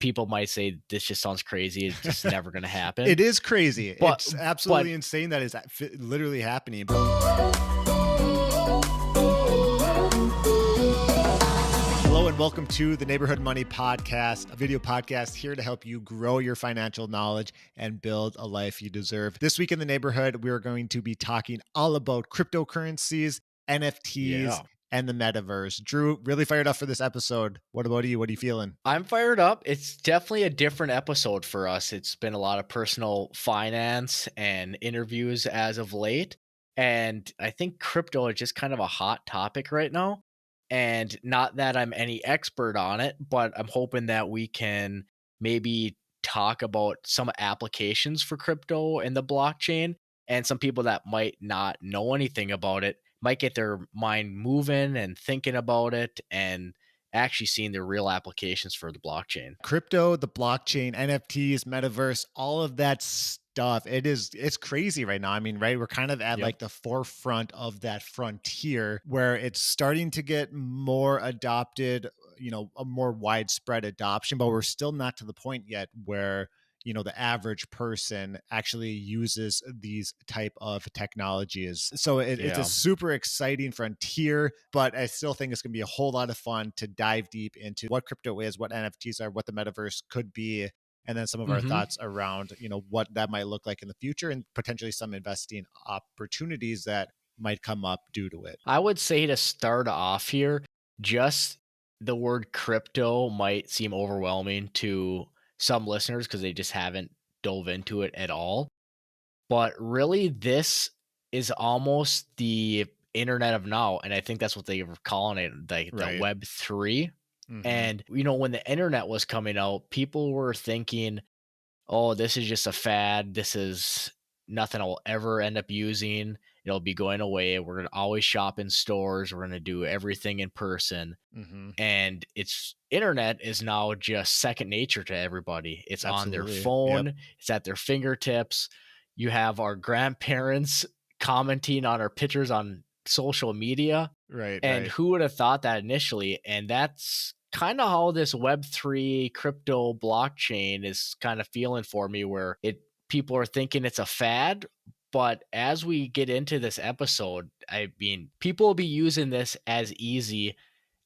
people might say this just sounds crazy. It's just never going to happen. It is crazy. But It's but absolutely insane that is literally happening. Hello and welcome to the Neighborhood Money Podcast, a video podcast here to help you grow your financial knowledge and build a life you deserve. This week in the neighborhood, we are going to be talking all about cryptocurrencies, NFTs, yeah, and the Metaverse. Drew, really fired up for this episode. What about you? What are you feeling? I'm fired up. It's definitely a different episode for us. It's been a lot of personal finance and interviews as of late. And I think crypto is just kind of a hot topic right now. And not that I'm any expert on it, but I'm hoping that we can maybe talk about some applications for crypto and the blockchain. And some people that might not know anything about it might get their mind moving and thinking about it and actually seeing the real applications for the blockchain. Crypto, the blockchain, NFTs, Metaverse, all of that stuff. It's crazy right now. I mean, right? We're kind of at Yep. like the forefront of that frontier where it's starting to get more adopted, a more widespread adoption, but we're still not to the point yet where the average person actually uses these type of technologies. So it's a Yeah. super exciting frontier, but I still think it's going to be a whole lot of fun to dive deep into what crypto is, what NFTs are, what the metaverse could be, and then some of our hmm thoughts around what that might look like in the future, and potentially some investing opportunities that might come up due to it. I would say to start off here, just the word crypto might seem overwhelming to some listeners because they just haven't dove into it at all. But really, this is almost the internet of now. And I think that's what they were calling it, like the Right. Web 3. Hmm. And, when the internet was coming out, people were thinking, oh, this is just a fad. This is nothing I'll ever end up using. It'll be going away. We're going to always shop in stores. We're going to do everything in person. Hmm. And it's internet is now just second nature to everybody. It's on their Absolutely. Yep. phone, it's at their fingertips. You have our grandparents commenting on our pictures on social media. Right. And Right. who would have thought that initially? And that's kind of how this Web3 crypto blockchain is kind of feeling for me, where people are thinking it's a fad. But as we get into this episode, I mean, people will be using this as easy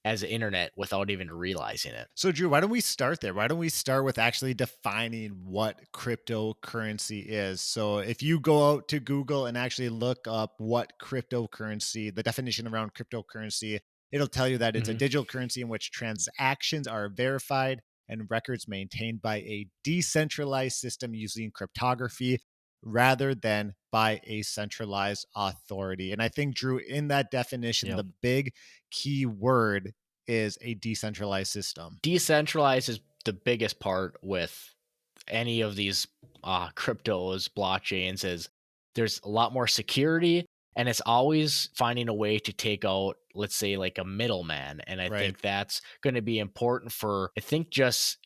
as the internet without even realizing it. So, Drew, why don't we start there? Why don't we start with actually defining what cryptocurrency is? So, if you go out to Google and actually look up what cryptocurrency, the definition around cryptocurrency, it'll tell you that it's a Mhm. digital currency in which transactions are verified and records maintained by a decentralized system using cryptography rather than by a centralized authority. And I think, Drew, in that definition, Yep. the big key word is a decentralized system. Decentralized is the biggest part with any of these cryptos, blockchains, is there's a lot more security, and it's always finding a way to take out, let's say, like a middleman. And I Right. think that's going to be important for, I think, just,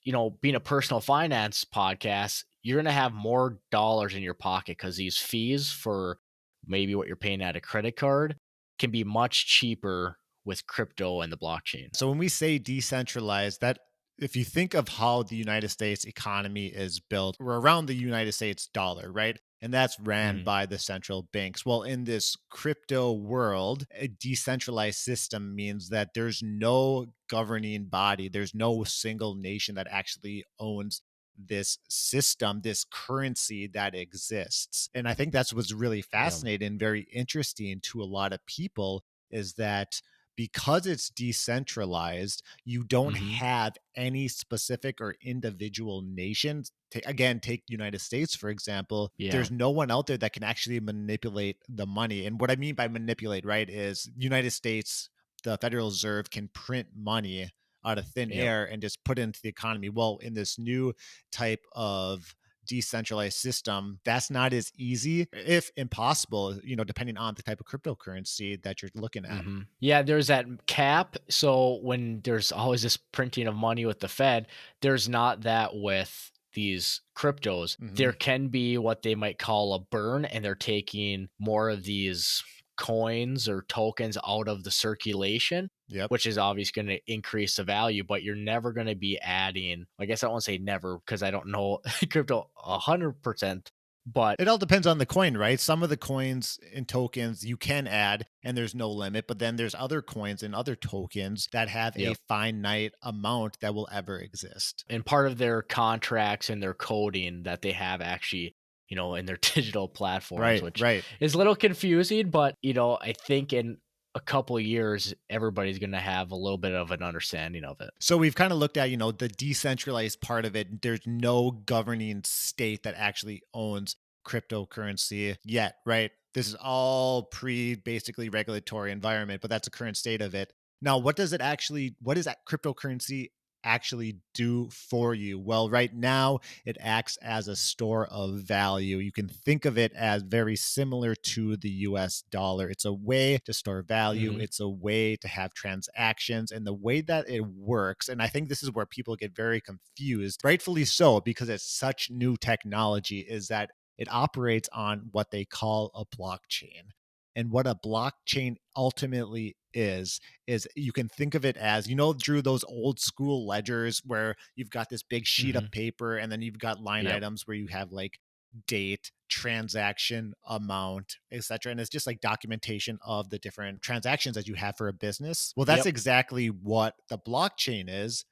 being a personal finance podcast, you're going to have more dollars in your pocket because these fees for maybe what you're paying at a credit card can be much cheaper with crypto and the blockchain. So when we say decentralized, that if you think of how the United States economy is built, we're around the United States dollar, right? And that's ran Mhm. by the central banks. Well, in this crypto world, a decentralized system means that there's no governing body, there's no single nation that actually owns this system, this currency that exists. And I think that's what's really Yeah. fascinating, very interesting to a lot of people is that because it's decentralized, you don't Mhm. have any specific or individual nations. Again, take United States, for example. Yeah. There's no one out there that can actually manipulate the money. And what I mean by manipulate, right, is United States, the Federal Reserve can print money out of thin Yep. air and just put it into the economy. Well, in this new type of decentralized system, that's not as easy, if impossible, depending on the type of cryptocurrency that you're looking at. Yeah, there's that cap. So when there's always this printing of money with the Fed, there's not that with these cryptos. Hmm. There can be what they might call a burn, and they're taking more of these coins or tokens out of the circulation, Yep. which is obviously going to increase the value, but you're never going to be adding, I guess I won't say never because I don't know crypto 100%, but It all depends on the coin, right? Some of the coins and tokens you can add and there's no limit, but then there's other coins and other tokens that have a yep. finite amount that will ever exist. And part of their contracts and their coding that they have actually, in their digital platforms, Right, which right. is a little confusing, but I think in a couple of years everybody's going to have a little bit of an understanding of it. So we've kind of looked at, the decentralized part of it. There's no governing state that actually owns cryptocurrency yet, right? This is all pre basically regulatory environment, but that's the current state of it. Now, what does that cryptocurrency actually do for you? Well, right now it acts as a store of value. You can think of it as very similar to the US dollar. It's a way to store value, Mhm. it's a way to have transactions, and the way that it works. And I think this is where people get very confused, rightfully so, because it's such new technology, is that it operates on what they call a blockchain. And what a blockchain ultimately is you can think of it as, Drew, those old school ledgers where you've got this big sheet of Mhm. paper and then you've got line Yep. items where you have like date, transaction, amount, etc. And it's just like documentation of the different transactions that you have for a business. Well, that's Yep. exactly what the blockchain is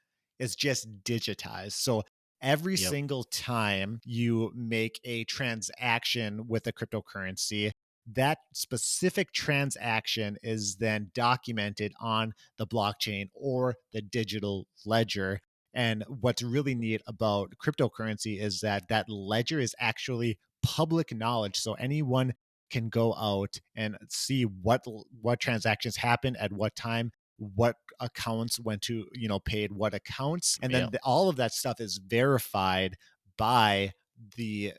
just digitized. So every Yep. single time you make a transaction with a cryptocurrency, that specific transaction is then documented on the blockchain or the digital ledger. And what's really neat about cryptocurrency is that that ledger is actually public knowledge. So anyone can go out and see what transactions happened at what time, what accounts went to, paid what accounts, and then Yep. all of that stuff is verified by the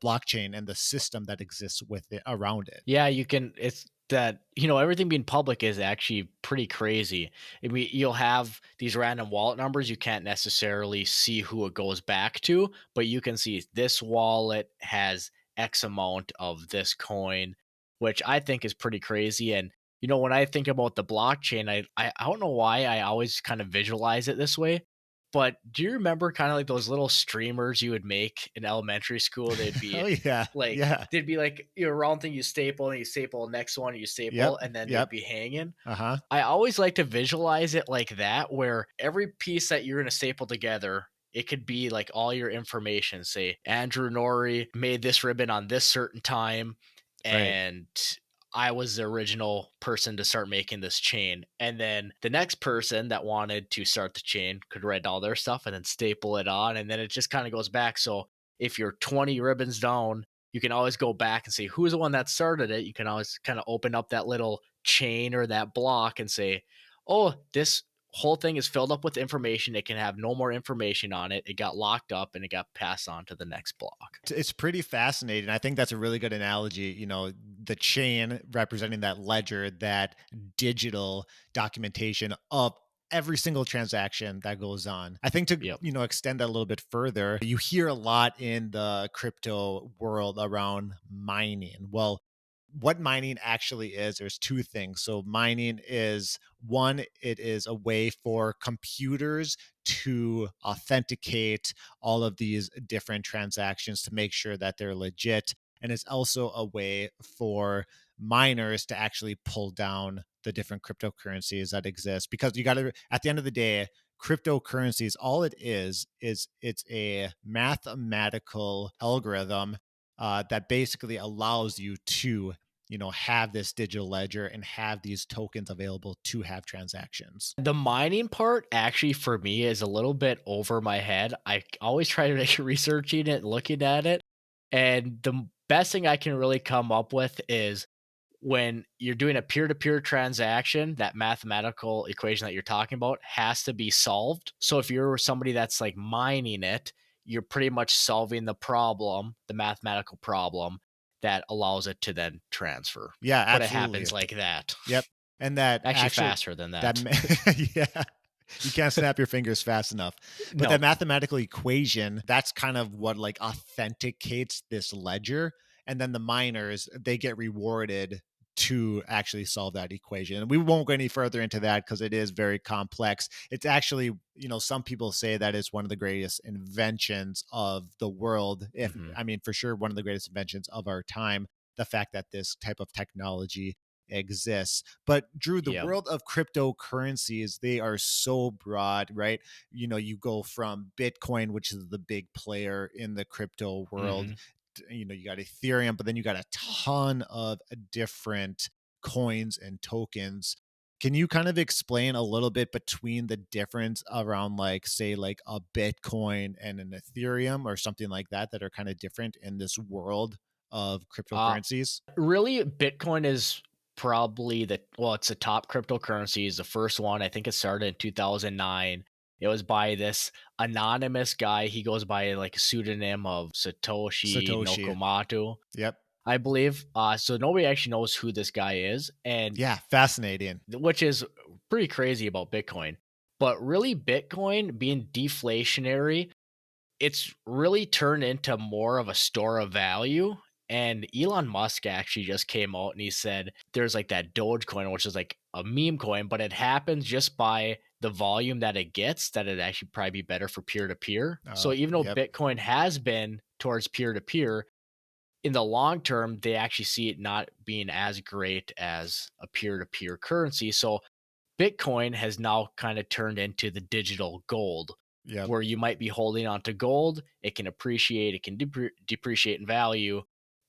blockchain and the system that exists with it around it. Yeah, you can it's that, everything being public is actually pretty crazy. I mean, you'll have these random wallet numbers, you can't necessarily see who it goes back to, but you can see this wallet has X amount of this coin, which I think is pretty crazy. And when I think about the blockchain, I don't know why I always kind of visualize it this way. But do you remember kind of like those little streamers you would make in elementary school? They'd be Oh yeah, like yeah, they'd be like, round thing you staple and you staple the next one, you yep, staple, and then they'd yep, be hanging. uh-huh, I always like to visualize it like that, where every piece that you're gonna staple together, it could be like all your information. Say Andrew Nori made this ribbon on this certain time, right. and I was the original person to start making this chain. And then the next person that wanted to start the chain could write all their stuff and then staple it on. And then it just kind of goes back. So if you're 20 ribbons down, you can always go back and see who's the one that started it. You can always kind of open up that little chain or that block and say, oh, this whole thing is filled up with information. It can have no more information on it. It got locked up and it got passed on to the next block. It's pretty fascinating. I think that's a really good analogy. The chain representing that ledger, that digital documentation of every single transaction that goes on. I think to, Yep. extend that a little bit further, you hear a lot in the crypto world around mining. Well, what mining actually is, there's two things. So mining is one, it is a way for computers to authenticate all of these different transactions to make sure that they're legit. And it's also a way for miners to actually pull down the different cryptocurrencies that exist. Because you got to, at the end of the day, cryptocurrencies, all it is it's a mathematical algorithm that basically allows you to have this digital ledger and have these tokens available to have transactions. The mining part actually for me is a little bit over my head. I always try to make researching it and looking at it. And the best thing I can really come up with is when you're doing a peer-to-peer transaction, that mathematical equation that you're talking about has to be solved. So if you're somebody that's like mining it, you're pretty much solving the problem, the mathematical problem that allows it to then transfer. Yeah, But it happens absolutely. like that. Yep. And that Actually actual faster than that that. yeah. You can't snap your fingers fast enough. But that No. mathematical equation, that's kind of what like authenticates this ledger. And then the miners, they get rewarded to actually solve that equation. And we won't go any further into that because it is very complex. It's actually, some people say that it's one of the greatest inventions of the world. If Hmm. I mean, for sure, one of the greatest inventions of our time. The fact that this type of technology exists. But Drew, the Yep. world of cryptocurrencies, they are so broad, right? You go from Bitcoin, which is the big player in the crypto world. Hmm. You got Ethereum, but then you got a ton of different coins and tokens. Can you kind of explain a little bit between the difference around, like, say, like a Bitcoin and an Ethereum or something like that are kind of different in this world of Uh, cryptocurrencies? Really, Bitcoin is probably it's the top cryptocurrency. Is the first one. I think it started in 2009. It was by this anonymous guy. He goes by like a pseudonym of Satoshi Satoshi. Nakamoto, Yep. I believe. So nobody actually knows who this guy is, and Yeah, fascinating. which is pretty crazy about Bitcoin. But really, Bitcoin being deflationary, it's really turned into more of a store of value. And Elon Musk actually just came out and he said there's like that Dogecoin, which is like a meme coin, but it happens just by the volume that it gets, that it actually probably be better for peer to peer. So even though Yep. Bitcoin has been towards peer to peer, in the long term, they actually see it not being as great as a peer to peer currency. So Bitcoin has now kind of turned into the digital gold, Yep. where you might be holding on to gold. It can appreciate, it can depreciate in value,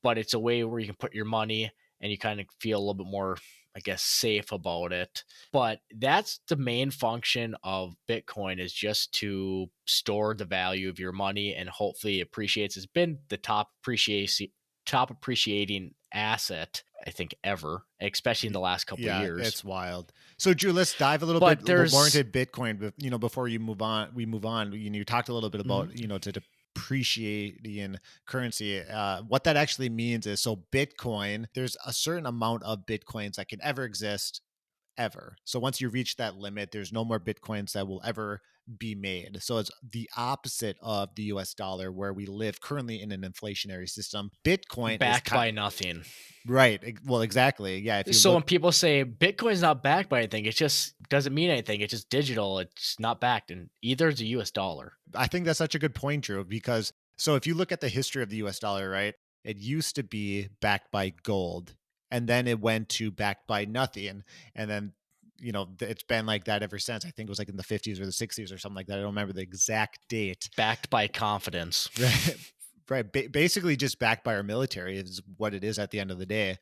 but it's a way where you can put your money and you kind of feel a little bit more, I guess, safe about it. But that's the main function of Bitcoin, is just to store the value of your money and hopefully it appreciates. It's been the top appreciating asset, I think, ever, especially in Y- the last couple of Yeah, years. it's wild. So, Drew, let's dive a little bit But more there's into Bitcoin. But before you move on, we move on. You talked a little bit Mhm. about to depreciating currency. What that actually means is, so Bitcoin. There's a certain amount of Bitcoins that can ever exist ever. So once you reach that limit, there's no more Bitcoins that will ever be made. So it's the opposite of the US dollar, where we live currently in an inflationary system. Bitcoin is backed kind by nothing. right. Well, exactly. Yeah. If you So look, when people say Bitcoin's not backed by anything, it just doesn't mean anything. It's just digital. It's not backed, and either is a US dollar. I think that's such a good point, Drew, because so if you look at the history of the US dollar, right, it used to be backed by gold, and then it went to backed by nothing. And then, it's been like that ever since. I think it was like in the 50s or the 60s or something like that. I don't remember the exact date. Backed by confidence. Right. Right. Basically, just backed by our military is what it is at the end of the day.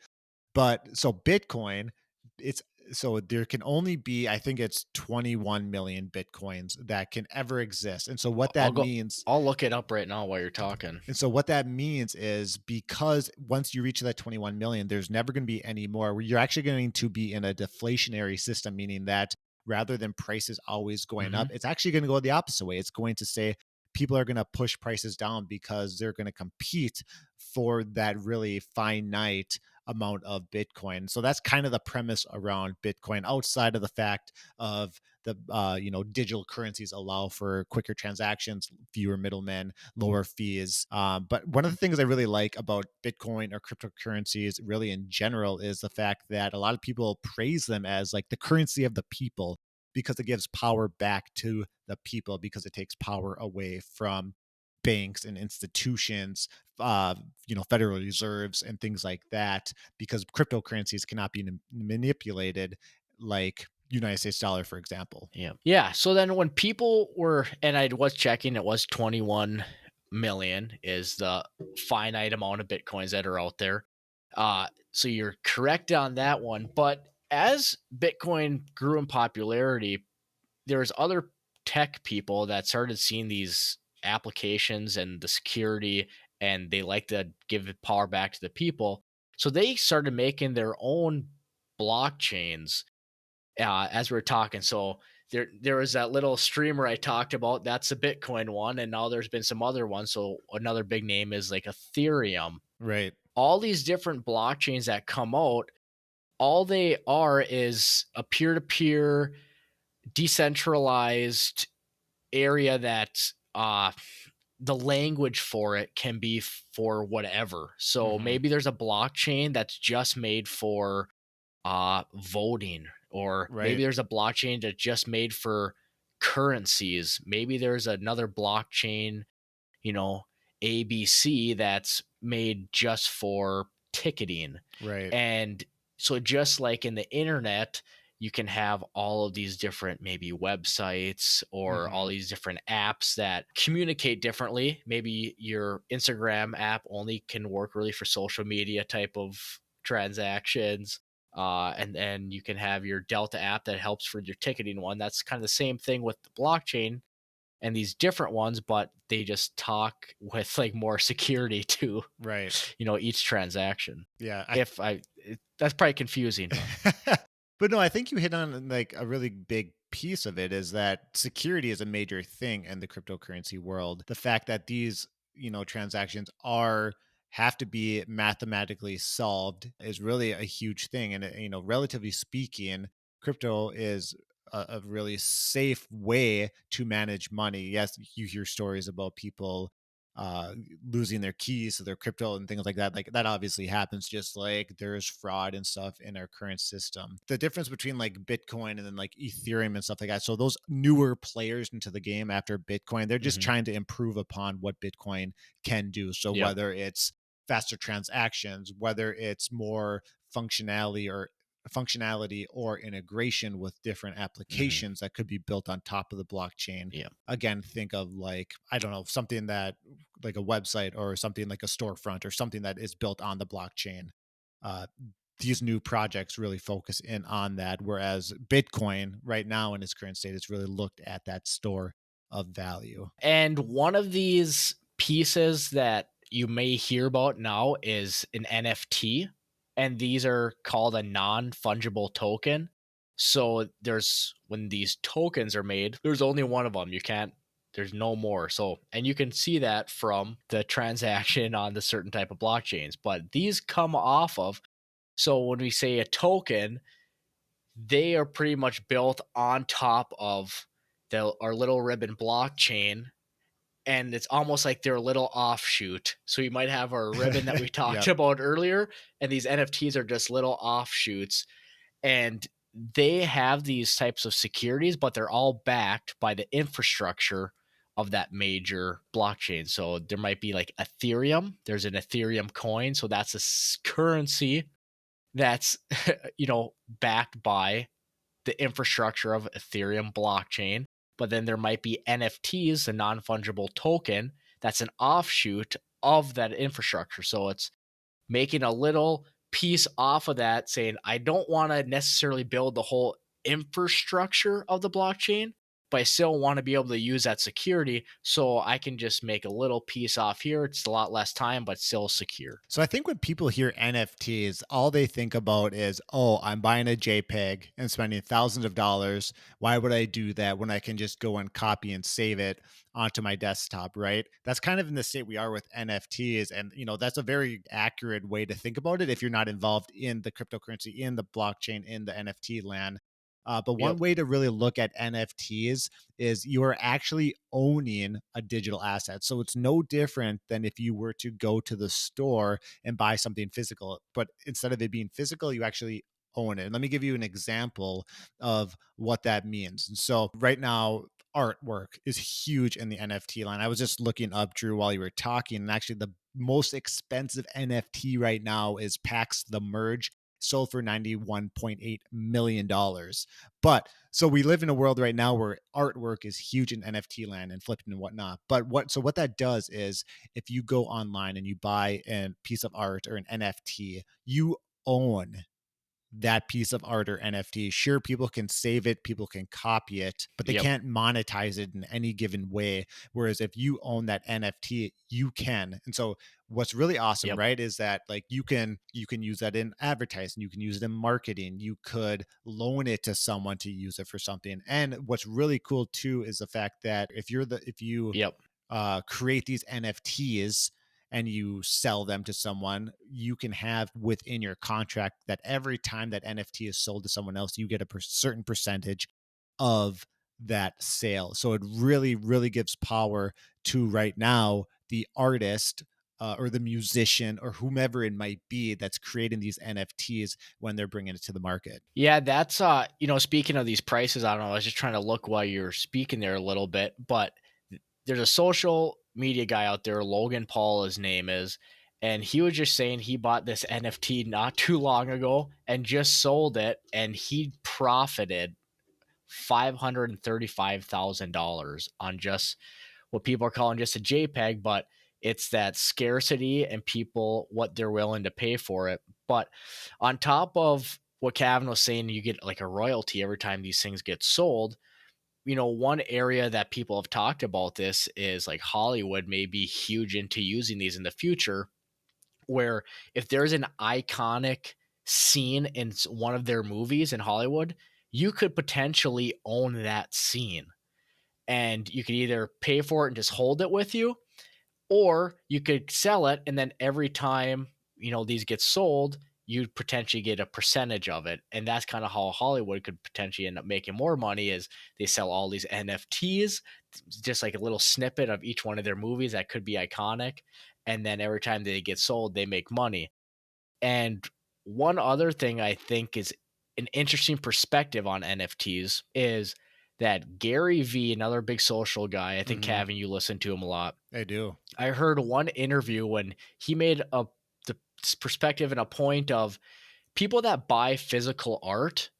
But so Bitcoin, it's so there can only be, I think it's 21 million Bitcoins that can ever exist. I'll go I'll look it up right now while you're talking. And so what that means is, because once you reach that 21 million, there's never going to be any more. You're actually going to be in a deflationary system, meaning that rather than prices always going up, Mhm. it's actually going to go the opposite way. It's going to say people are going to push prices down because they're going to compete for that really finite amount of Bitcoin. So that's kind of the premise around Bitcoin, outside of the fact of the digital currencies allow for quicker transactions, fewer middlemen, lower fees. But one of the things I really like about Bitcoin or cryptocurrencies, really in general, is the fact that a lot of people praise them as like the currency of the people, because it gives power back to the people, because it takes power away from banks and institutions, uh, federal reserves and things like that, because cryptocurrencies cannot be manipulated like United States dollar, for example. Yeah. Yeah, so then when people were, and I was checking, it was 21 million is the finite amount of Bitcoins that are out there. So you're correct on that one, but as Bitcoin grew in popularity, there's other tech people that started seeing these applications and the security, and they like to give the power back to the people. So they started making their own blockchains, as we are talking. So there was that little streamer I talked about. That's a Bitcoin one, and now there's been some other ones. So another big name is like Ethereum. Right. All these different blockchains that come out, all they are is a peer to peer, decentralized area that the language for it can be for whatever. So Hmm. maybe there's a blockchain that's just made for voting, or maybe Right. there's a blockchain that's just made for currencies. Maybe there's another blockchain, you know, ABC that's made just for ticketing. Right. And so just like in the internet, you can have all of these different maybe websites or all Hmm. these different apps that communicate differently. Maybe your Instagram app only can work really for social media type of transactions. And then you can have your Delta app that helps for your ticketing one. That's kind of the same thing with the blockchain and these different ones, but they just talk with like more security to, Right. each transaction. Yeah. That's probably confusing, but But no, I think you hit on like a really big piece of it is that security is a major thing in the cryptocurrency world. The fact that these, transactions are have to be mathematically solved is really a huge thing. And relatively speaking, crypto is a really safe way to manage money. Yes, you hear stories about people uh losing their keys to their crypto and things like that. Like that obviously happens, just like there's fraud and stuff in our current system. The difference between like Bitcoin and then like Ethereum and stuff like that, so those newer players into the game after Bitcoin, they're just mhm, trying to improve upon what Bitcoin can do. So yep, whether it's faster transactions, whether it's more functionality or integration with different mhm, applications that could be built on top of the blockchain. yep, Again, think of like, I don't know, something that like a website or something like a storefront or something that is built on the blockchain. Uh, these new projects really focus in on that, whereas Bitcoin right now in its current state is really looked at that store of value. and one of these pieces that you may hear about now is an NFT, and these are called a non-fungible token. So there's when these tokens are made, there's only one of them. There's no more. So, and you can see that from the transaction on the certain type of blockchains, but these come off of. So when we say a token, they are pretty much built on top of our little ribbon blockchain, and it's almost like they're a little offshoot. So you might have our ribbon that we talked Yep. about earlier, and these NFTs are just little offshoots, and they have these types of securities, but they're all backed by the infrastructure of that major blockchain. So there might be like Ethereum. There's an Ethereum coin, so that's a currency that's backed by the infrastructure of Ethereum blockchain. But then there might be NFTs, a non fungible token, that's an offshoot of that infrastructure. So it's making a little piece off of that, saying, I don't want to necessarily build the whole infrastructure of the blockchain, but I still want to be able to use that security. So I can just make a little piece off here. It's a lot less time, but still secure. So I think when people hear NFTs, all they think about is, oh, I'm buying a JPEG and spending thousands of dollars. Why would I do that when I can just go and copy and save it onto my desktop, right? That's kind of in the state we are with NFTs. And, that's a very accurate way to think about it if you're not involved in the cryptocurrency, in the blockchain, in the NFT land. But one Yep. way to really look at NFTs is you are actually owning a digital asset. So it's no different than if you were to go to the store and buy something physical. But instead of it being physical, you actually own it. And let me give you an example of what that means. And so right now, artwork is huge in the NFT line. I was just looking up, Drew, while you were talking, and actually the most expensive NFT right now is PAX the Merge, sold for $91.8 million. But so we live in a world right now where artwork is huge in NFT land and flipping and whatnot. But what that does is if you go online and you buy a piece of art or an NFT, you own that piece of art or NFT. Sure, people can save it, people can copy it, but they Yep. can't monetize it in any given way. Whereas if you own that NFT, you can. And so what's really awesome, Yep. right, is that like you can use that in advertising, you can use it in marketing, you could loan it to someone to use it for something. And what's really cool too is the fact that if you Yep. create these NFTs and you sell them to someone, you can have within your contract that every time that NFT is sold to someone else, you get a certain percentage of that sale. So it really, really gives power to right now the artist or the musician or whomever it might be that's creating these NFTs when they're bringing it to the market. Yeah, that's speaking of these prices, I don't know, I was just trying to look while you're speaking there a little bit, but there's a social media guy out there, Logan Paul his name is, and he was just saying he bought this NFT not too long ago and just sold it and he profited $535,000 on just what people are calling just a JPEG, but it's that scarcity and people what they're willing to pay for it. But on top of what Cavan was saying, you get like a royalty every time these things get sold. One area that people have talked about this is like Hollywood may be huge into using these in the future, where if there's an iconic scene in one of their movies in Hollywood, you could potentially own that scene and you could either pay for it and just hold it with you, or you could sell it and then every time these get sold, you'd potentially get a percentage of it. And that's kind of how Hollywood could potentially end up making more money, is they sell all these NFTs, just like a little snippet of each one of their movies that could be iconic, and then every time they get sold they make money. And one other thing I think is an interesting perspective on NFTs is that Gary Vee, another big social guy, I think Hmm. Cavan, you listen to him a lot. I do. I heard one interview when he made the perspective and a point of people that buy physical art,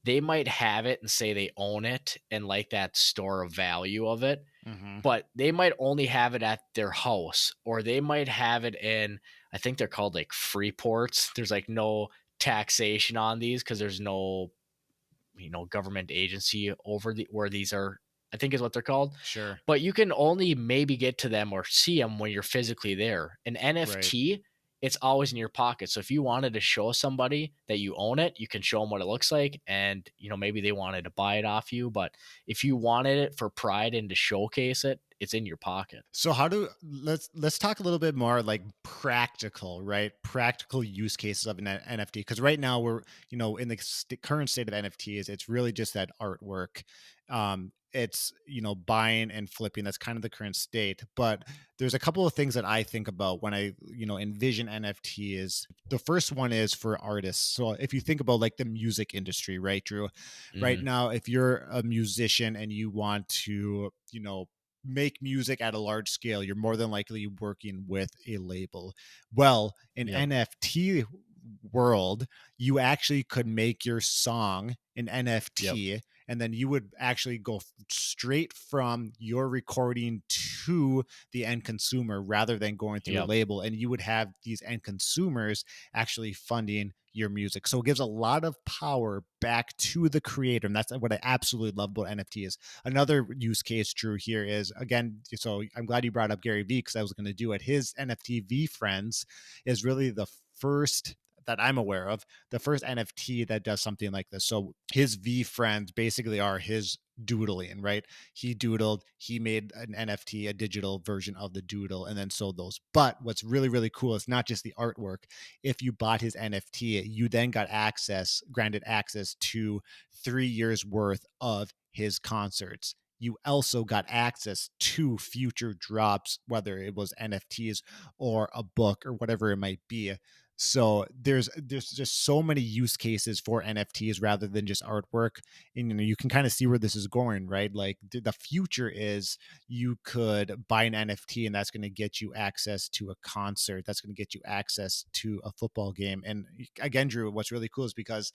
they might have it and say they own it and like that store of value of it, Hmm. but they might only have it at their house, or they might have it in, I think they're called like free ports. There's like no taxation on these because there's no government agency over the where these are, I think is what they're called. Sure. But you can only maybe get to them or see them when you're physically there. An Right. NFT, it's always in your pocket. So if you wanted to show somebody that you own it, you can show them what it looks like, and maybe they wanted to buy it off you. But if you wanted it for pride and to showcase it, it's in your pocket. So how do let's talk a little bit more like practical, right? Practical use cases of an NFT, because right now we're in the current state of NFTs, it's really just that artwork. It's buying and flipping. That's kind of the current state. But there's a couple of things that I think about when I envision NFTs. The first one is for artists. So if you think about like the music industry, right, Drew? Right Hmm. now, if you're a musician and you want to make music at a large scale, you're more than likely working with a label. Well, in Yep. NFT world, you actually could make your song an Yep. NFT, and then you would actually go straight from your recording to the end consumer rather than going through a Yep. label, and you would have these end consumers actually funding your music. So it gives a lot of power back to the creator, and that's what I absolutely love about NFTs. Another use case, Drew, here is again, so I'm glad you brought up Gary Vee, because I was going to do it. His NFT V Friends is really the first that I'm aware of, the first NFT that does something like this. So his V Friends basically are his doodling, right? He doodled, he made an NFT, a digital version of the doodle, and then sold those. But what's really, really cool is not just the artwork. If you bought his NFT, you then got granted access to 3 years worth of his concerts. You also got access to future drops, whether it was NFTs or a book or whatever it might be. So there's just so many use cases for NFTs rather than just artwork, and you can kind of see where this is going, right? Like the future is you could buy an NFT and that's going to get you access to a concert, that's going to get you access to a football game. And again, Drew, what's really cool is because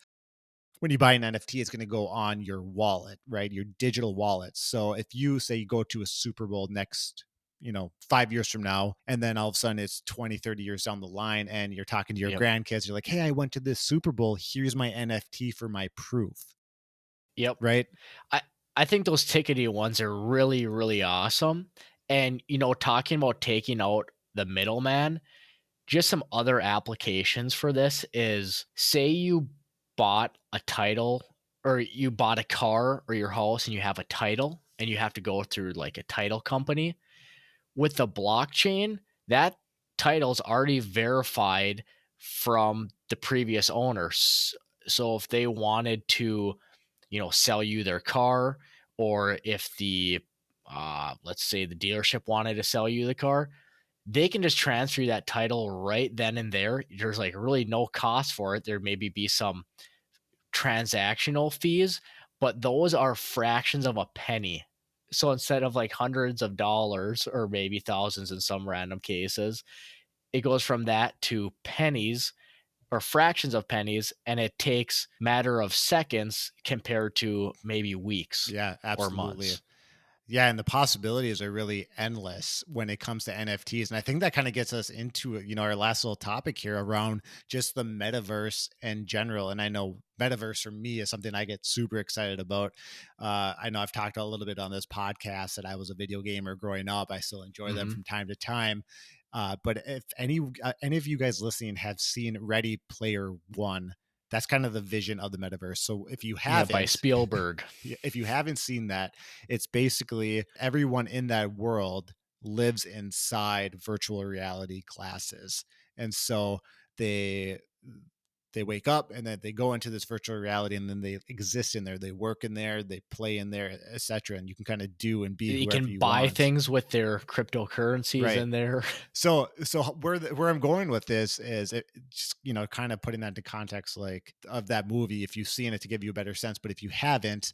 when you buy an NFT, it's going to go on your wallet, right? Your digital wallet. So if you say you go to a Super Bowl next, 5 years from now, and then all of a sudden it's 20, 30 years down the line, and you're talking to your Yep. grandkids, you're like, hey, I went to this Super Bowl. Here's my NFT for my proof, Yep. right? I I think those ticketing ones are really, really awesome. And talking about taking out the middleman, just some other applications for this is, say you bought a title, or you bought a car or your house and you have a title and you have to go through like a title company. With the blockchain, that title's already verified from the previous owners. So if they wanted to sell you their car, or if the let's say the dealership wanted to sell you the car, they can just transfer you that title right then and there. There's like really no cost for it. There maybe be some transactional fees, but those are fractions of a penny. So instead of like hundreds of dollars or maybe thousands in some random cases, it goes from that to pennies or fractions of pennies, and it takes matter of seconds compared to maybe weeks Yeah, or absolutely. months. Yeah, and the possibilities are really endless when it comes to NFTs. And I think that kind of gets us into, our last little topic here around just the metaverse in general. And I know metaverse for me is something I get super excited about. I know I've talked a little bit on this podcast that I was a video gamer growing up. I still enjoy them Mhm. from time to time. But if any of you guys listening have seen Ready Player One, that's kind of the vision of the metaverse. So if you Yeah, by haven't, Spielberg. if you haven't seen that, it's basically everyone in that world lives inside virtual reality glasses. And so they they wake up and then they go into this virtual reality and then they exist in there. They work in there, they play in there, etc. And you can kind of do and be You whoever can you buy want. things with their cryptocurrencies Right. in there. So where I'm going with this is just kind of putting that into context, like of that movie. If you've seen it, to give you a better sense, but if you haven't,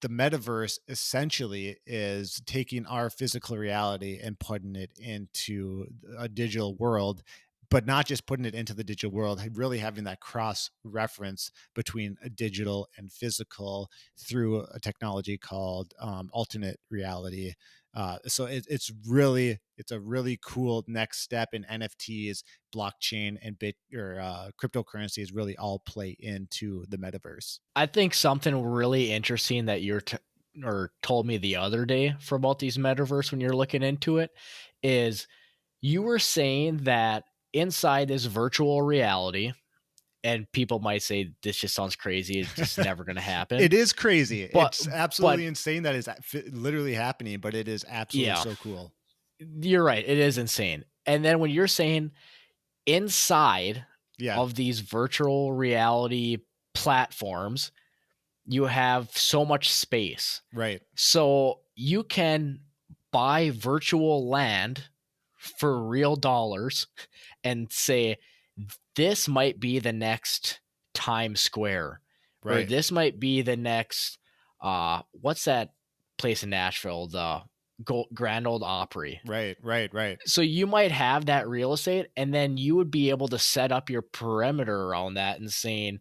the metaverse essentially is taking our physical reality and putting it into a digital world, but not just putting it into the digital world, really having that cross reference between a digital and physical through a technology called alternate reality. It's a really cool next step in NFTs, blockchain, and cryptocurrencies really all play into the metaverse. I think something really interesting that or told me the other day for about these metaverse when you're looking into it is you were saying that inside this virtual reality, and people might say this just sounds crazy, it's just never going to happen. It is crazy. But It's but absolutely insane that is literally happening, but it is absolutely yeah, so cool. you're right, it is insane. And then when you're saying inside Yeah, of these virtual reality platforms, you have so much space. right, So you can buy virtual land for real dollars and say, this might be the next Times Square, or right, this might be the next, what's that place in Nashville? The Grand Old Opry. right, So you might have that real estate, and then you would be able to set up your perimeter around that and saying,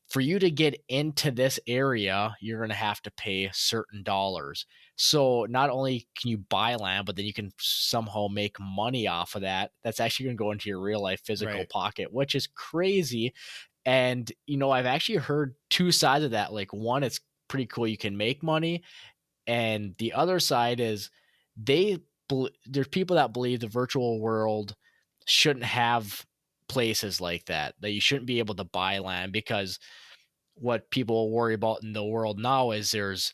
for you to get into this area, you're going to have to pay certain dollars. So not only can you buy land, but then you can somehow make money off of that. That's actually going to go into your real life physical right, pocket, which is crazy. And, I've actually heard two sides of that. Like, one, it's pretty cool. You can make money. And the other side is they there's people that believe the virtual world shouldn't have places like that, that you shouldn't be able to buy land, because what people worry about in the world now is there's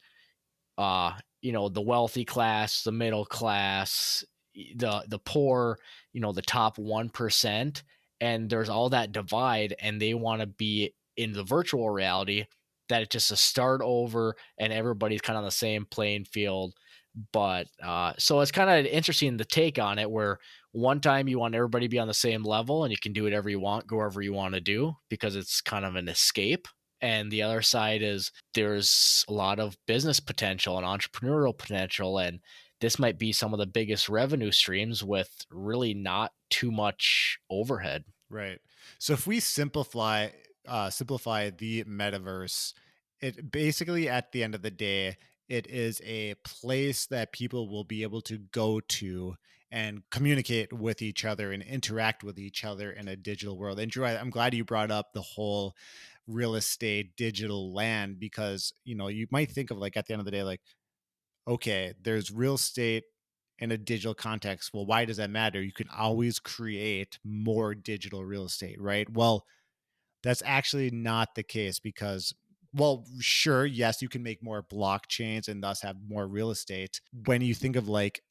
the wealthy class, the middle class, the poor, the top 1%, and there's all that divide, and they want to be in the virtual reality, that it's just a start over and everybody's kind of on the same playing field. But so it's kind of interesting the take on it, where one time you want everybody to be on the same level and you can do whatever you want, go wherever you want to do, because it's kind of an escape. And the other side is there's a lot of business potential and entrepreneurial potential. And this might be some of the biggest revenue streams with really not too much overhead. right. So if we simplify the metaverse, it basically, at the end of the day, it is a place that people will be able to go to and communicate with each other and interact with each other in a digital world. And Drew, I'm glad you brought up the whole real estate digital land, because you might think of, like, at the end of the day, like, okay, there's real estate in a digital context. Well, why does that matter? You can always create more digital real estate, right? Well, that's actually not the case, because, well, sure, yes, you can make more blockchains and thus have more real estate. When you think of, like,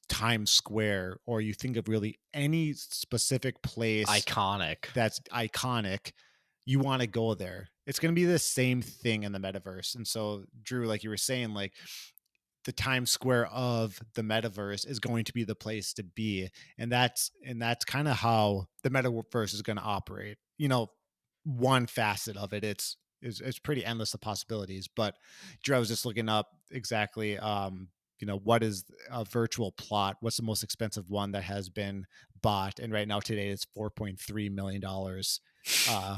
Times Square, or you think of really any specific place Iconic. that's iconic, you want to go there. It's going to be the same thing in the metaverse. And so, Drew, like you were saying, like, the Times Square of the metaverse is going to be the place to be. And that's kind of how the metaverse is going to operate. One facet of it, it's pretty endless the possibilities. But Drew, I was just looking up exactly what is a virtual plot, what's the most expensive one that has been bought, and right now today it's $4.3 million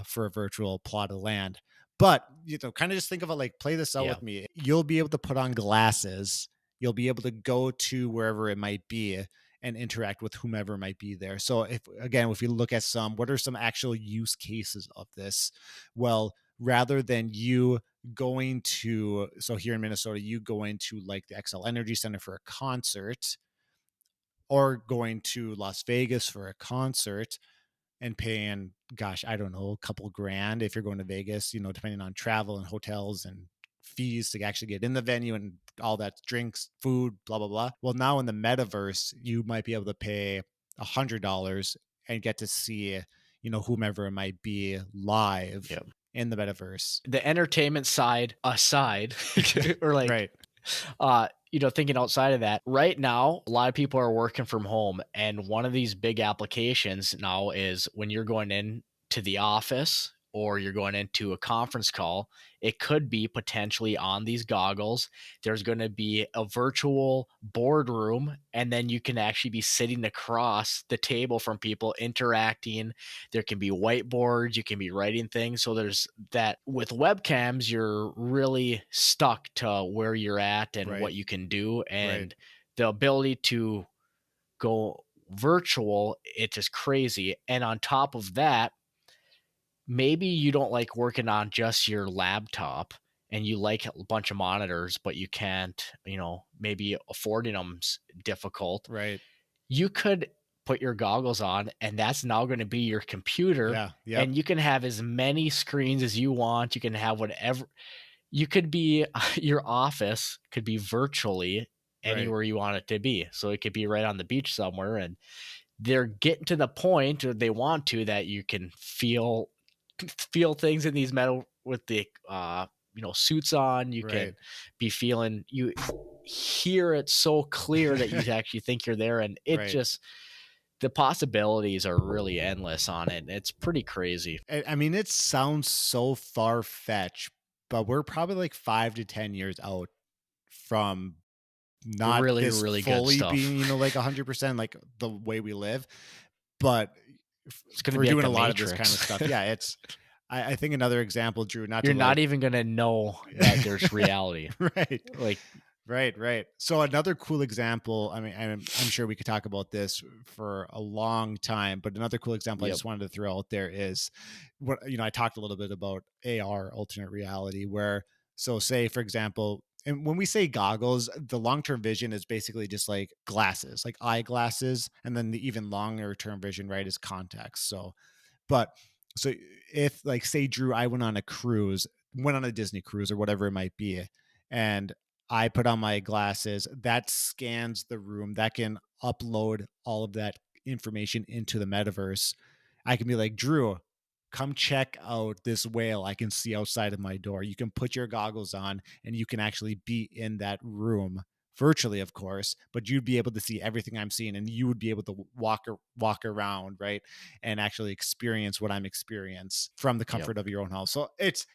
for a virtual plot of land. But kind of just think of it like, play this out Yeah. with me. You'll be able to put on glasses. You'll be able to go to wherever it might be and interact with whomever might be there. So if we look at what are some actual use cases of this? Well, rather than you going to, so here in Minnesota, you going to like the XL Energy Center for a concert, or going to Las Vegas for a concert and paying, gosh, I don't know, a couple grand if you're going to Vegas, depending on travel and hotels and fees to actually get in the venue and all that, drinks, food, blah, blah, blah. Well, now in the metaverse, you might be able to pay $100 and get to see, whomever it might be live Yeah. in the metaverse. The entertainment side aside, or like, Right. thinking outside of that, right now, a lot of people are working from home. And one of these big applications now is when you're going in to the office or you're going into a conference call, it could be potentially on these goggles. There's going to be a virtual boardroom, and then you can actually be sitting across the table from people interacting. There can be whiteboards, you can be writing things. So there's that. With webcams, you're really stuck to where you're at and Right. what you can do. Right. And the ability to go virtual, it's just crazy. And on top of that, maybe you don't like working on just your laptop and you like a bunch of monitors, but you can't, maybe affording them's difficult. Right. You could put your goggles on, and that's now going to be your computer, Yeah. Yep. and you can have as many screens as you want. You can have whatever. You could be your office could be virtually Right. anywhere you want it to be. So it could be right on the beach somewhere, and they're getting to the point, or they want to, that you can feel things in these metal with the suits on. You Right. can be feeling, you hear it so clear that you actually think you're there, and it Right. just, the possibilities are really endless on it. It's pretty crazy. I mean, it sounds so far fetched, but we're probably like 5 to 10 years out from not Really, this really good fully being, stuff. like 100% like the way we live, but It's going to for be like doing the a lot of this kind of Matrix. stuff. Yeah, I think another example, Drew, not to You're not like, even going to know that there's reality. right. Like, Right, right. So another cool example, I mean, I'm sure we could talk about this for a long time, but another cool example I yep, just wanted to throw out there is what, I talked a little bit about AR, alternate reality, where, so say for example, and when we say goggles, the long-term vision is basically just like glasses, like eyeglasses, and then the even longer term vision, right, is contacts. But so if, like, say, Drew, I went on a cruise, went on a Disney cruise or whatever it might be, and I put on my glasses, that scans the room, that can upload all of that information into the metaverse. I can be like, Drew, come check out this whale I can see outside of my door. You can put your goggles on and you can actually be in that room virtually, of course, but you'd be able to see everything I'm seeing, and you would be able to walk around, right, and actually experience what I'm experience from the yep, comfort of your own house. So it's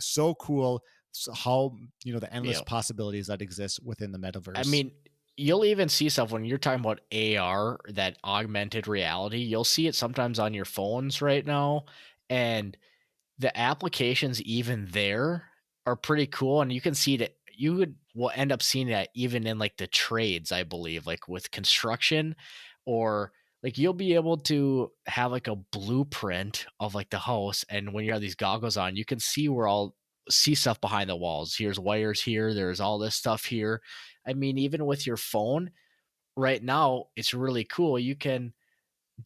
so cool, so how, the endless yep. possibilities that exist within the I metaverse. mean, you'll even see stuff when you're talking about AR, that augmented reality. You'll see it sometimes on your phones right now. And the applications even there are pretty cool, and you can see that will end up seeing that even in like the trades, I believe, like with construction, or like you'll be able to have like a blueprint of like the house, and when you have these goggles on, you can see stuff behind the walls. Here's wires here, there's all this stuff here. I mean, even with your phone right now, it's really cool. You can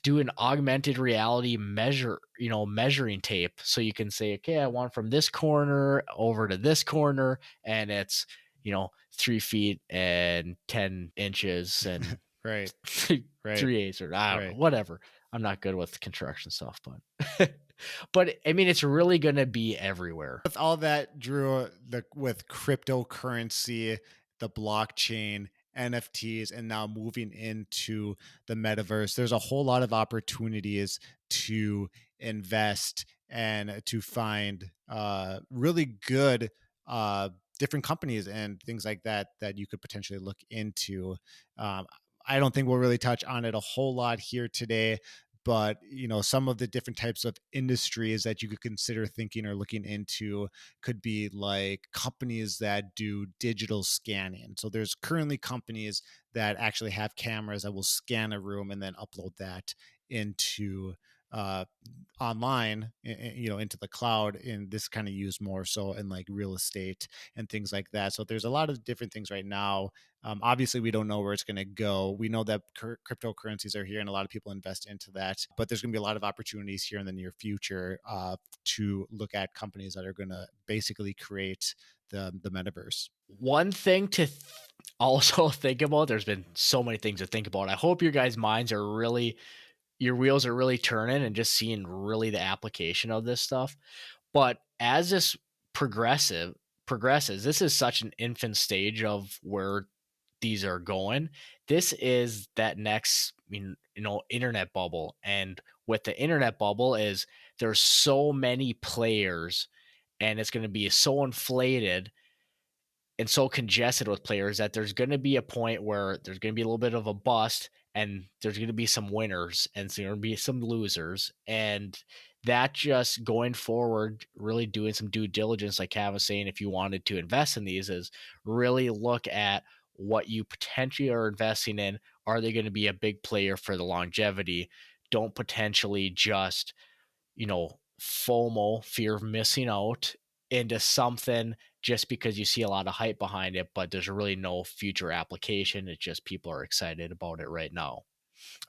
do an augmented reality measuring tape. So you can say, okay, I want from this corner over to this corner, and it's, 3 feet and 10 inches and Right, right, 3/8, or I don't know, right. whatever. I'm not good with construction stuff, but but I mean, it's really going to be everywhere. With all that, Drew, with cryptocurrency, the blockchain, NFTs, and now moving into the metaverse, there's a whole lot of opportunities to invest and to find really good different companies and things like that that you could potentially look into. Um, I don't think we'll really touch on it a whole lot here today, but some of the different types of industries that you could consider thinking or looking into could be like companies that do digital scanning. So there's currently companies that actually have cameras that will scan a room and then upload that into uh online, into the cloud. And this kind of used more so in like real estate and things like that. So there's a lot of different things right now. Obviously we don't know where it's going to go. We know that cryptocurrencies are here and a lot of people invest into that, but there's going to be a lot of opportunities here in the near future to look at companies that are going to basically create the metaverse. One thing to also think about, there's been so many things to think about. I hope your guys' minds are really, your wheels are really turning and just seeing really the application of this stuff. But as this progresses, this is such an infant stage of where these are going. This is that next, internet bubble. And with the internet bubble is there's so many players and it's going to be so inflated and so congested with players that there's going to be a point where there's going to be a little bit of a bust and there's going to be some winners and there's going to be some losers. And that just going forward, really doing some due diligence, like Cavan was saying, if you wanted to invest in these, is really look at what you potentially are investing in. Are they going to be a big player for the longevity? Don't potentially just, FOMO, fear of missing out, into something just because you see a lot of hype behind it, but there's really no future application. It's just people are excited about it right now.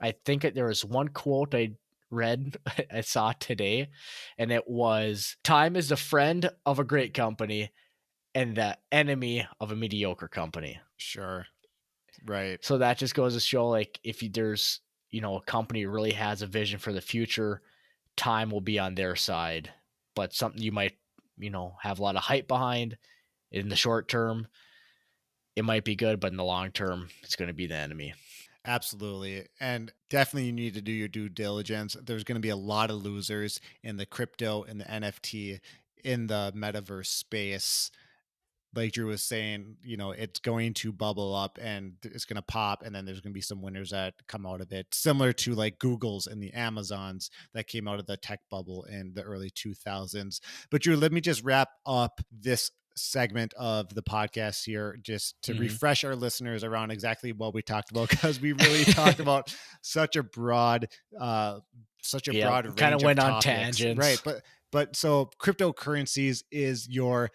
I think there was one quote I read, I saw today, and it was time is the friend of a great company and the enemy of a mediocre company. Sure. Right. So that just goes to show, like, if there's, a company really has a vision for the future, time will be on their side. But something you might, have a lot of hype behind in the short term, it might be good, but in the long term, it's going to be the enemy. Absolutely. And definitely you need to do your due diligence. There's going to be a lot of losers in the crypto and the NFT in the metaverse space. Like Drew was saying, it's going to bubble up and it's going to pop. And then there's going to be some winners that come out of it, similar to like Google's and the Amazons that came out of the tech bubble in the early 2000s. But Drew, let me just wrap up this segment of the podcast here just to Mhm. refresh our listeners around exactly what we talked about, because we really talked about such a broad uh such a Yeah, broad kind of range of went on topics, right? tangents. But so cryptocurrencies is your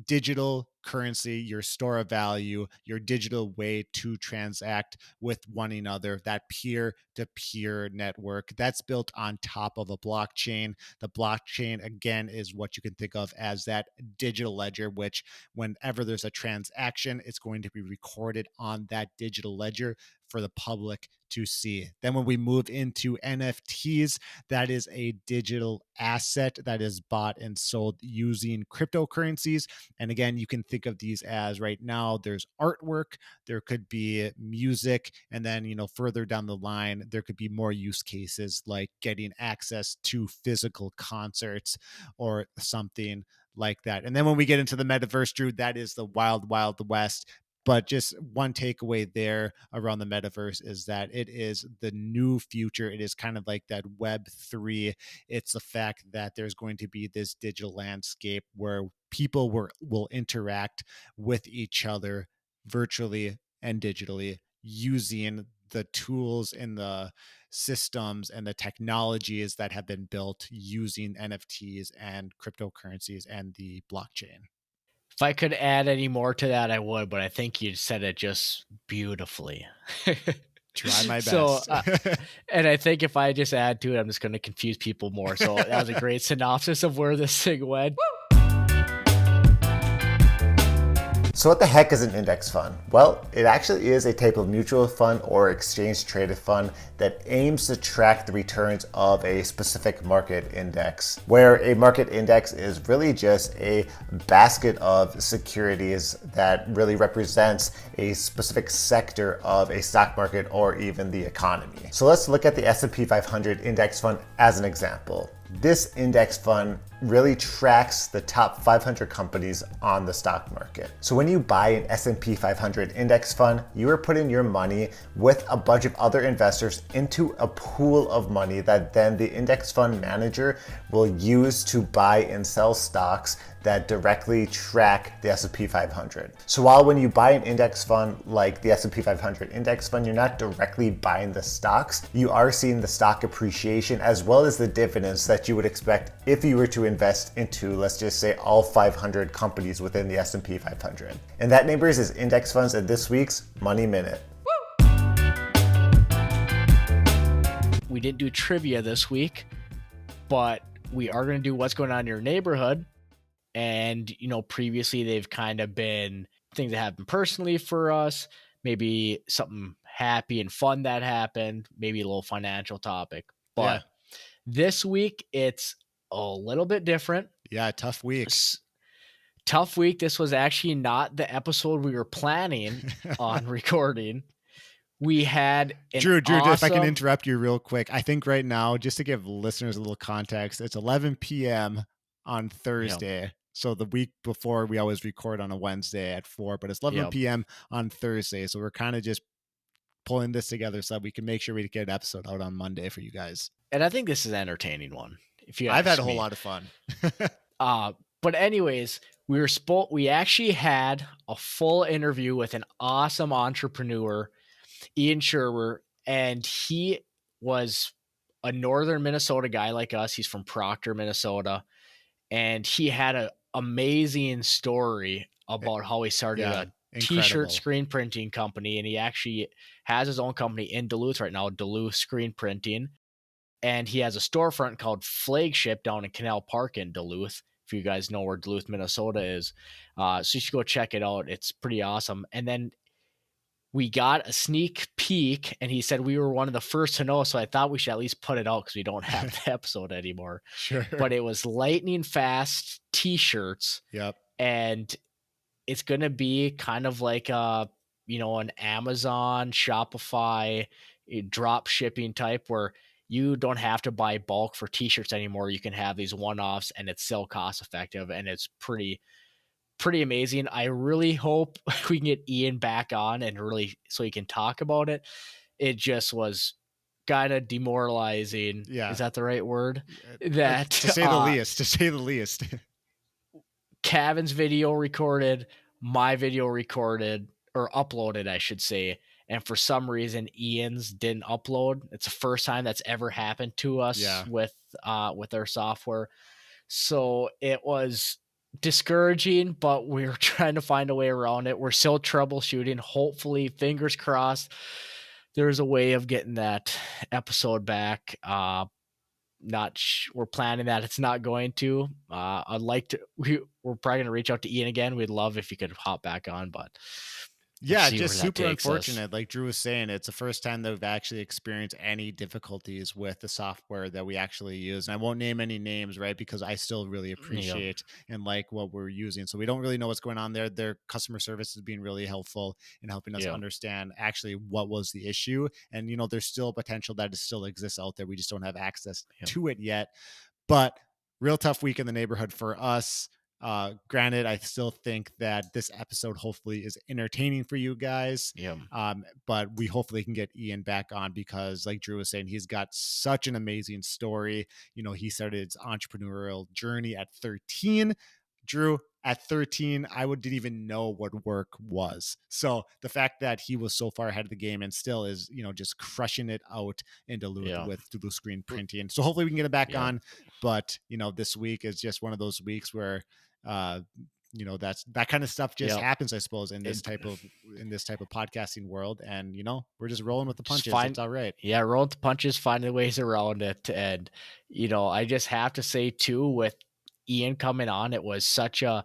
digital currency, your store of value, your digital way to transact with one another, that peer to peer network that's built on top of a blockchain. The blockchain, again, is what you can think of as that digital ledger, which whenever there's a transaction, it's going to be recorded on that digital ledger for the public to see. Then when we move into NFTs, that is a digital asset that is bought and sold using cryptocurrencies. And again, you can think of these as right now there's artwork, there could be music, and then, further down the line, there could be more use cases like getting access to physical concerts or something like that. And then when we get into the metaverse, Drew, that is the wild, wild west. But just one takeaway there around the metaverse is that it is the new future. It is kind of like that Web3. It's the fact that there's going to be this digital landscape where people will interact with each other virtually and digitally using the tools and the systems and the technologies that have been built using NFTs and cryptocurrencies and the blockchain. If I could add any more to that, I would, but I think you said it just beautifully. Try my so, best. and I think if I just add to it, I'm just going to confuse people more. So that was a great synopsis of where this thing went. So what the heck is an index fund? Well, it actually is a type of mutual fund or exchange traded fund that aims to track the returns of a specific market index, where a market index is really just a basket of securities that really represents a specific sector of a stock market or even the economy. So let's look at the S&P 500 index fund as an example. This index fund really tracks the top 500 companies on the stock market. So when you buy an S&P 500 index fund, you are putting your money with a bunch of other investors into a pool of money that then the index fund manager will use to buy and sell stocks that directly track the S&P 500. So while when you buy an index fund like the S&P 500 index fund, you're not directly buying the stocks, you are seeing the stock appreciation as well as the dividends that you would expect if you were to invest into, let's just say, all 500 companies within the S&P 500. And that, neighbors, is index funds and this week's Money Minute. We didn't do trivia this week, but we are going to do what's going on in your neighborhood. And, previously they've kind of been things that happened personally for us, maybe something happy and fun that happened, maybe a little financial topic. Yeah. But this week it's a little bit different. Yeah, tough week. Tough week. This was actually not the episode we were planning on recording. We had an Drew, if I can awesome. interrupt you real quick. I think right now, just to give listeners a little context, it's 11 p.m. on Thursday. So the week before, we always record on a Wednesday at 4, but it's 11 p.m. on Thursday. So we're kind of just pulling this together so that we can make sure we get an episode out on Monday for you guys. And I think this is an entertaining one. If you I've had a ask whole me. lot of fun. But anyways, we actually had a full interview with an awesome entrepreneur, Ian Sherwer, and he was a northern Minnesota guy like us. He's from Proctor, Minnesota, and he had an amazing story about how he started a Incredible. t-shirt screen printing company, and he actually has his own company in Duluth right now, Duluth Screen Printing, and he has a storefront called Flagship down in Canal Park in Duluth. If you guys know where Duluth, Minnesota is, so you should go check it out. It's pretty awesome. And then we got a sneak peek, and he said we were one of the first to know, so I thought we should at least put it out because we don't have the episode anymore. Sure. But it was lightning fast t-shirts. Yep. And it's going to be kind of like an Amazon, Shopify, drop shipping type where you don't have to buy bulk for t-shirts anymore. You can have these one-offs and it's still cost effective, and it's pretty amazing. I really hope we can get Ian back on and really so he can talk about it. It just was kind of demoralizing. Yeah. Is that the right word? That to say the least. Cavan's video recorded, my video recorded or uploaded, I should say. And for some reason, Ian's didn't upload. It's the first time that's ever happened to us with our software. So it was discouraging, but we're trying to find a way around it. We're still troubleshooting. Hopefully, fingers crossed, there's a way of getting that episode back. We're planning that it's not going to. I'd like to. We're probably going to reach out to Ian again. We'd love if you could hop back on, but yeah, just super unfortunate. Like Drew was saying, it's the first time that we've actually experienced any difficulties with the software that we actually use. And I won't name any names, right? Because I still really appreciate and like what we're using. So we don't really know what's going on there. Their customer service has been really helpful in helping us understand actually what was the issue. And, there's still potential that it still exists out there. We just don't have access to it yet. But real tough week in the neighborhood for us. Granted, I still think that this episode hopefully is entertaining for you guys. But we hopefully can get Ian back on because, like Drew was saying, he's got such an amazing story. He started his entrepreneurial journey at 13. Drew, at 13, I didn't even know what work was. So the fact that he was so far ahead of the game and still is, just crushing it out in Duluth with Duluth Screen Printing. So hopefully we can get it back on. But, this week is just one of those weeks where, that kind of stuff just happens, I suppose, in this type of podcasting world. And, we're just rolling with the punches. It's all right. Yeah. Rolling with the punches, finding ways around it. And, I just have to say too, with Ian coming on, it was such a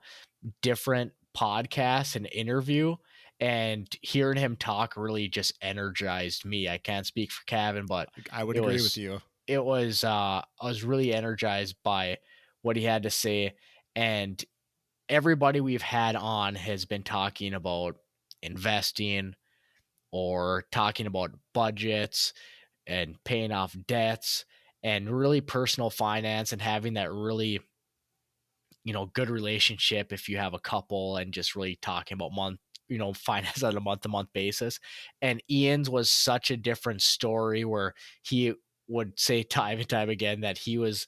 different podcast and interview, and hearing him talk really just energized me. I can't speak for Cavan, but I would it agree with was you. I was really energized by what he had to say. And everybody we've had on has been talking about investing or talking about budgets and paying off debts and really personal finance and having that really, good relationship if you have a couple and just really talking about finance on a month to month basis. And Ian's was such a different story where he would say time and time again that he was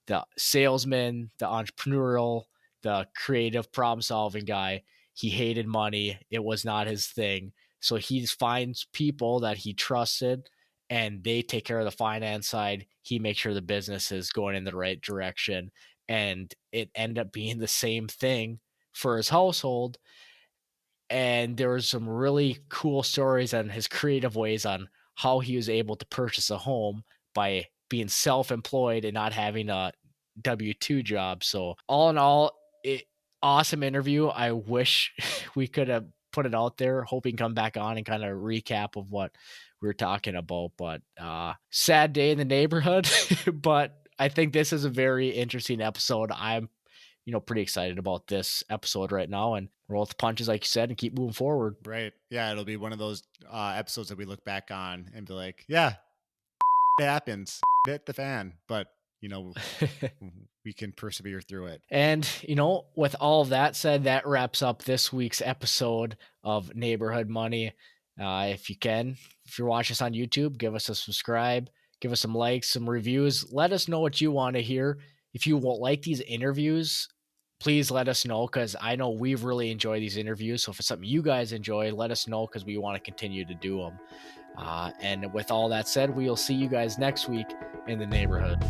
the salesman, the entrepreneurial, the creative problem solving guy. He hated money. It was not his thing. So he finds people that he trusted and they take care of the finance side. He makes sure the business is going in the right direction. And it ended up being the same thing for his household. And there was some really cool stories on his creative ways on how he was able to purchase a home by being self-employed and not having a W-2 job. So all in all, awesome interview. I wish we could have put it out there. Hoping come back on and kind of recap of what we were talking about. But sad day in the neighborhood. But I think this is a very interesting episode. I'm pretty excited about this episode right now and roll with the punches, like you said, and keep moving forward. Right. Yeah, it'll be one of those episodes that we look back on and be like, yeah, it happens. Hit the fan, but you know, we can persevere through it. And, with all of that said, that wraps up this week's episode of Neighborhood Money. If you can, if you're watching us on YouTube, give us a subscribe, give us some likes, some reviews. Let us know what you want to hear. If you won't like these interviews, please let us know because I know we've really enjoyed these interviews. So if it's something you guys enjoy, let us know because we want to continue to do them. And with all that said, we'll see you guys next week in the neighborhood.